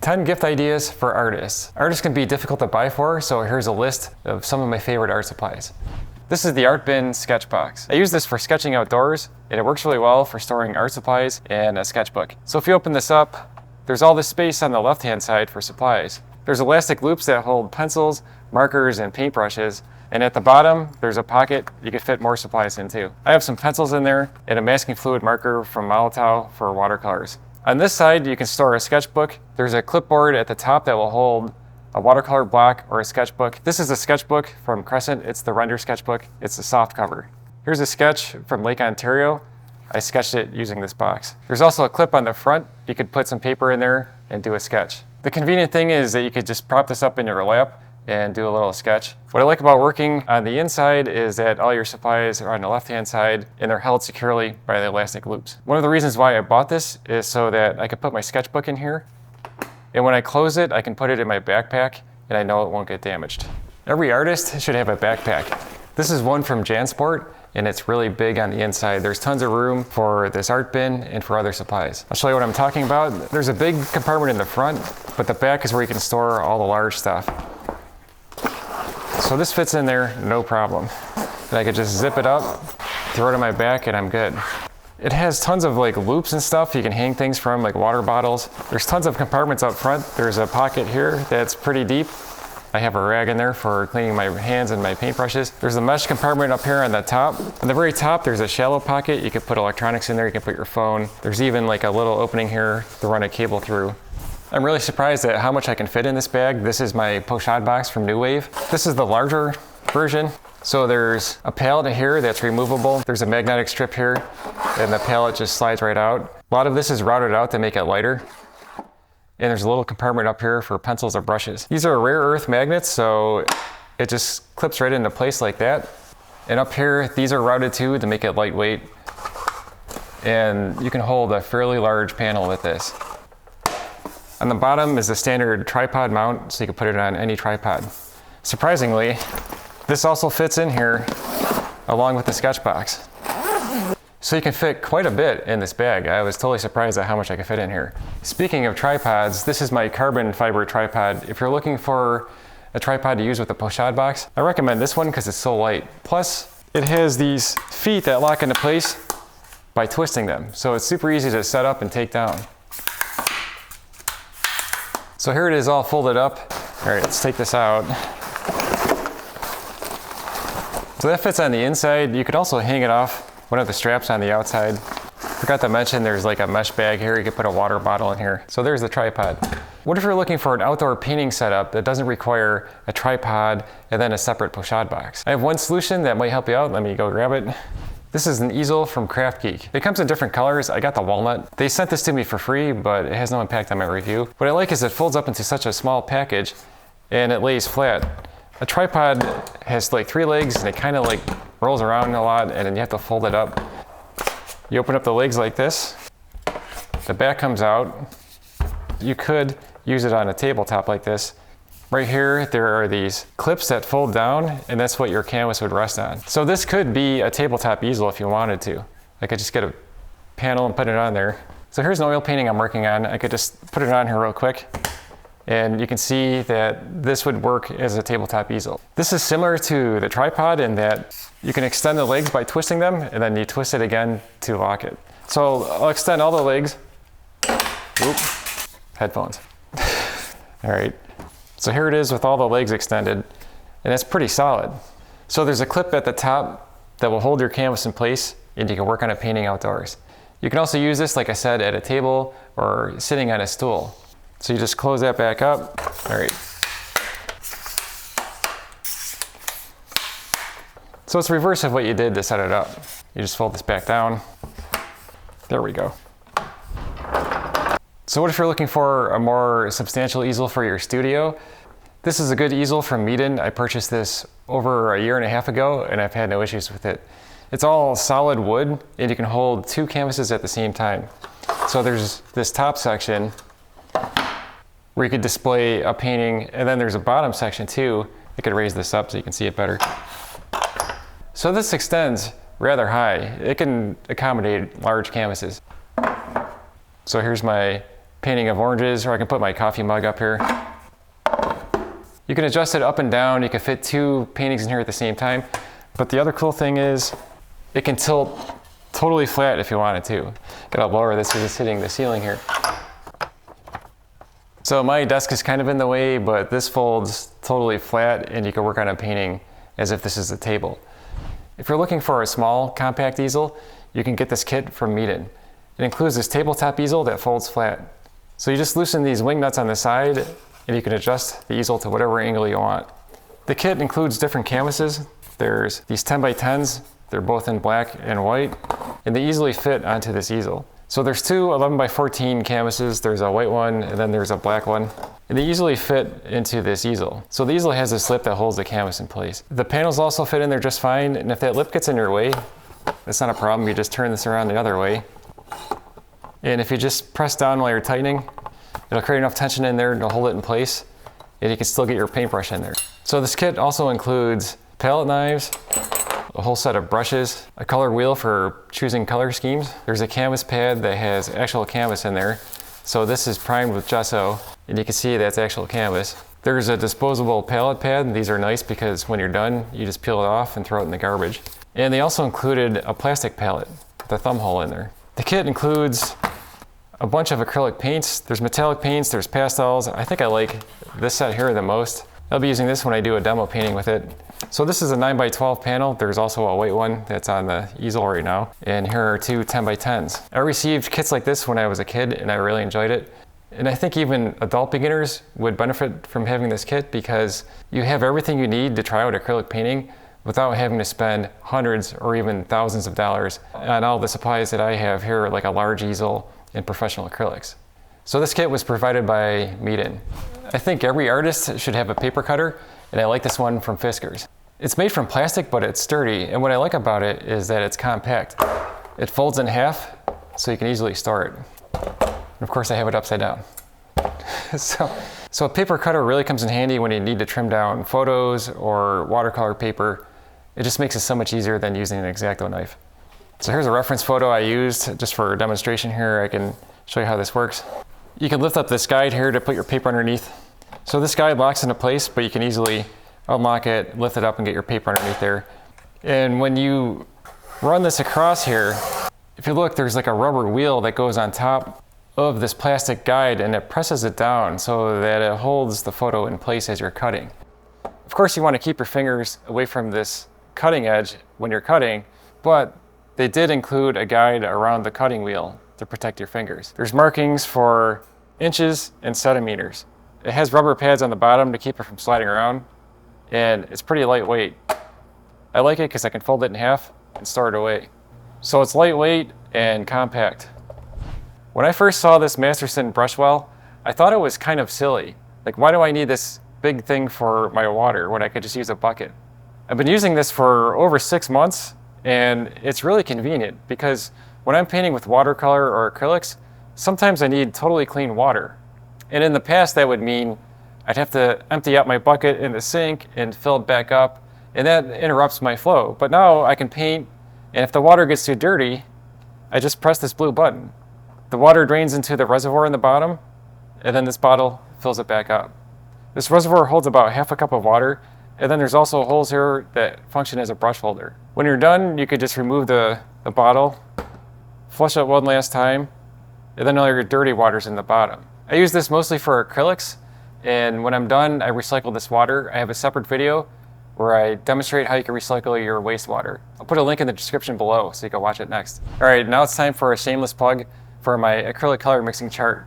10 gift ideas for artists. Artists can be difficult to buy for, so here's a list of some of my favorite art supplies. This is the ArtBin sketch box. I use this for sketching outdoors, and it works really well for storing art supplies and a sketchbook. So if you open this up, there's all this space on the left-hand side for supplies. There's elastic loops that hold pencils, markers, and paintbrushes. And at the bottom, there's a pocket you can fit more supplies in too. I have some pencils in there and a masking fluid marker from Molotow for watercolors. On this side, you can store a sketchbook. There's a clipboard at the top that will hold a watercolor block or a sketchbook. This is a sketchbook from Crescent. It's the render sketchbook. It's a soft cover. Here's a sketch from Lake Ontario. I sketched it using this box. There's also a clip on the front. You could put some paper in there and do a sketch. The convenient thing is that you could just prop this up in your lap and do a little sketch. What I like about working on the inside is that all your supplies are on the left-hand side and they're held securely by the elastic loops. One of the reasons why I bought this is so that I could put my sketchbook in here, and when I close it, I can put it in my backpack and I know it won't get damaged. Every artist should have a backpack. This is one from JanSport, and it's really big on the inside. There's tons of room for this art bin and for other supplies. I'll show you what I'm talking about. There's a big compartment in the front, but the back is where you can store all the large stuff. So this fits in there, no problem. And I could just zip it up, throw it in my back, and I'm good. It has tons of like loops and stuff you can hang things from, like water bottles. There's tons of compartments up front. There's a pocket here that's pretty deep. I have a rag in there for cleaning my hands and my paintbrushes. There's a mesh compartment up here on the top. On the very top, there's a shallow pocket. You can put electronics in there, you can put your phone. There's even like a little opening here to run a cable through. I'm really surprised at how much I can fit in this bag. This is my Pochade box from New Wave. This is the larger version. So there's a pallet here that's removable. There's a magnetic strip here, and the pallet just slides right out. A lot of this is routed out to make it lighter. And there's a little compartment up here for pencils or brushes. These are rare earth magnets, so it just clips right into place like that. And up here, these are routed too to make it lightweight. And you can hold a fairly large panel with this. On the bottom is a standard tripod mount, so you can put it on any tripod. Surprisingly, this also fits in here along with the sketch box. So you can fit quite a bit in this bag. I was totally surprised at how much I could fit in here. Speaking of tripods, this is my carbon fiber tripod. If you're looking for a tripod to use with the Pochade box, I recommend this one because it's so light. Plus, it has these feet that lock into place by twisting them. So it's super easy to set up and take down. So here it is all folded up. All right, let's take this out. So that fits on the inside. You could also hang it off one of the straps on the outside. Forgot to mention there's like a mesh bag here. You could put a water bottle in here. So there's the tripod. What if you're looking for an outdoor painting setup that doesn't require a tripod and then a separate Pochade box? I have one solution that might help you out. Let me go grab it. This is an easel from KraftGeek. It comes in different colors. I got the walnut. They sent this to me for free, but it has no impact on my review. What I like is it folds up into such a small package and it lays flat. A tripod has like 3 legs and it kind of like rolls around a lot, and then you have to fold it up. You open up the legs like this. The back comes out. You could use it on a tabletop like this. Right here, there are these clips that fold down, and that's what your canvas would rest on. So this could be a tabletop easel if you wanted to. I could just get a panel and put it on there. So here's an oil painting I'm working on. I could just put it on here real quick, and you can see that this would work as a tabletop easel. This is similar to the tripod in that you can extend the legs by twisting them, and then you twist it again to lock it. So I'll extend all the legs. Oop, headphones. All right. So here it is with all the legs extended, and it's pretty solid. So there's a clip at the top that will hold your canvas in place, and you can work on a painting outdoors. You can also use this, like I said, at a table or sitting on a stool. So you just close that back up. All right. So it's the reverse of what you did to set it up. You just fold this back down. There we go. So what if you're looking for a more substantial easel for your studio? This is a good easel from Meeden. I purchased this over a year and a half ago, and I've had no issues with it. It's all solid wood, and you can hold 2 canvases at the same time. So there's this top section where you could display a painting, and then there's a bottom section too. I could raise this up so you can see it better. So this extends rather high. It can accommodate large canvases. So here's my painting of oranges, or I can put my coffee mug up here. You can adjust it up and down. You can fit 2 paintings in here at the same time. But the other cool thing is it can tilt totally flat if you wanted to. Gotta lower this because it's hitting the ceiling here. So my desk is kind of in the way, but this folds totally flat and you can work on a painting as if this is a table. If you're looking for a small compact easel, you can get this kit from Meeden. It includes this tabletop easel that folds flat. So you just loosen these wing nuts on the side and you can adjust the easel to whatever angle you want. The kit includes different canvases. There's these 10 by 10s. They're both in black and white, and they easily fit onto this easel. So there's 2 11 by 14 canvases. There's a white one and then there's a black one. And they easily fit into this easel. So the easel has this lip that holds the canvas in place. The panels also fit in there just fine, and if that lip gets in your way, that's not a problem. You just turn this around the other way. And if you just press down while you're tightening, it'll create enough tension in there to hold it in place, and you can still get your paintbrush in there. So this kit also includes palette knives, a whole set of brushes, a color wheel for choosing color schemes. There's a canvas pad that has actual canvas in there. So this is primed with gesso, and you can see that's actual canvas. There's a disposable palette pad, and these are nice because when you're done, you just peel it off and throw it in the garbage. And they also included a plastic palette with a thumb hole in there. The kit includes a bunch of acrylic paints. There's metallic paints, there's pastels. I think I like this set here the most. I'll be using this when I do a demo painting with it. So this is a 9 by 12 panel. There's also a white one that's on the easel right now. And here are 2 10 by 10s. I received kits like this when I was a kid and I really enjoyed it. And I think even adult beginners would benefit from having this kit because you have everything you need to try out acrylic painting without having to spend hundreds or even thousands of dollars on all the supplies that I have here, like a large easel and professional acrylics. So this kit was provided by Meeden. I think every artist should have a paper cutter, and I like this one from Fiskars. It's made from plastic, but it's sturdy, and what I like about it is that it's compact. It folds in half, so you can easily store it. And of course, I have it upside down. So a paper cutter really comes in handy when you need to trim down photos or watercolor paper. It just makes it so much easier than using an X-Acto knife. So here's a reference photo I used just for a demonstration here. I can show you how this works. You can lift up this guide here to put your paper underneath. So this guide locks into place, but you can easily unlock it, lift it up, and get your paper underneath there. And when you run this across here, if you look, there's like a rubber wheel that goes on top of this plastic guide, and it presses it down so that it holds the photo in place as you're cutting. Of course, you want to keep your fingers away from this cutting edge when you're cutting, but they did include a guide around the cutting wheel to protect your fingers. There's markings for inches and centimeters. It has rubber pads on the bottom to keep it from sliding around, and it's pretty lightweight. I like it because I can fold it in half and store it away. So it's lightweight and compact. When I first saw this Masterson brush well, I thought it was kind of silly. Like, why do I need this big thing for my water when I could just use a bucket? I've been using this for over 6 months, and it's really convenient because when I'm painting with watercolor or acrylics, sometimes I need totally clean water. And in the past, that would mean I'd have to empty out my bucket in the sink and fill it back up, and that interrupts my flow. But now I can paint, and if the water gets too dirty, I just press this blue button. The water drains into the reservoir in the bottom, and then this bottle fills it back up. This reservoir holds about half a cup of water, and then there's also holes here that function as a brush holder. When you're done, you could just remove the bottle, flush it one last time, and then all your dirty water's in the bottom. I use this mostly for acrylics, and when I'm done, I recycle this water. I have a separate video where I demonstrate how you can recycle your wastewater. I'll put a link in the description below so you can watch it next. All right, now it's time for a shameless plug for my acrylic color mixing chart.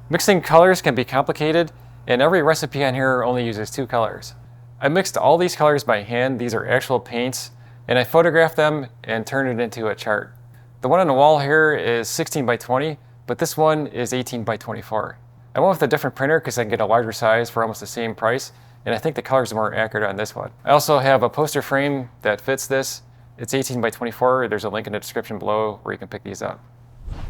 Mixing colors can be complicated, and every recipe on here only uses 2 colors. I mixed all these colors by hand. These are actual paints, and I photographed them and turned it into a chart. The one on the wall here is 16 by 20, but this one is 18 by 24. I went with a different printer because I can get a larger size for almost the same price, and I think the colors are more accurate on this one. I also have a poster frame that fits this. It's 18 by 24. There's a link in the description below where you can pick these up.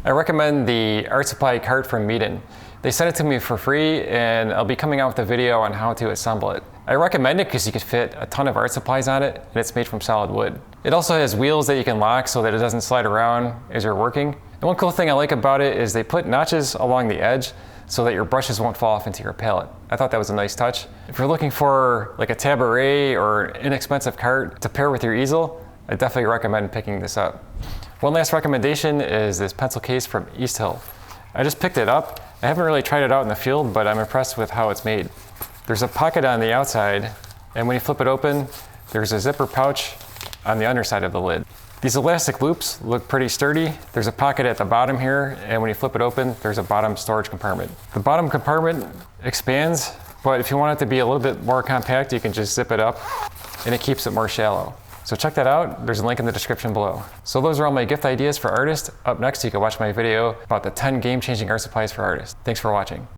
I recommend the art supply cart from Meeden. They sent it to me for free, and I'll be coming out with a video on how to assemble it. I recommend it because you could fit a ton of art supplies on it, and it's made from solid wood. It also has wheels that you can lock so that it doesn't slide around as you're working. And one cool thing I like about it is they put notches along the edge so that your brushes won't fall off into your palette. I thought that was a nice touch. If you're looking for like a tabouret or an inexpensive cart to pair with your easel, I definitely recommend picking this up. One last recommendation is this pencil case from East Hill. I just picked it up. I haven't really tried it out in the field, but I'm impressed with how it's made. There's a pocket on the outside, and when you flip it open, there's a zipper pouch on the underside of the lid. These elastic loops look pretty sturdy. There's a pocket at the bottom here, and when you flip it open, there's a bottom storage compartment. The bottom compartment expands, but if you want it to be a little bit more compact, you can just zip it up, and it keeps it more shallow. So check that out. There's a link in the description below. So those are all my gift ideas for artists. Up next, you can watch my video about the 10 game-changing art supplies for artists. Thanks for watching.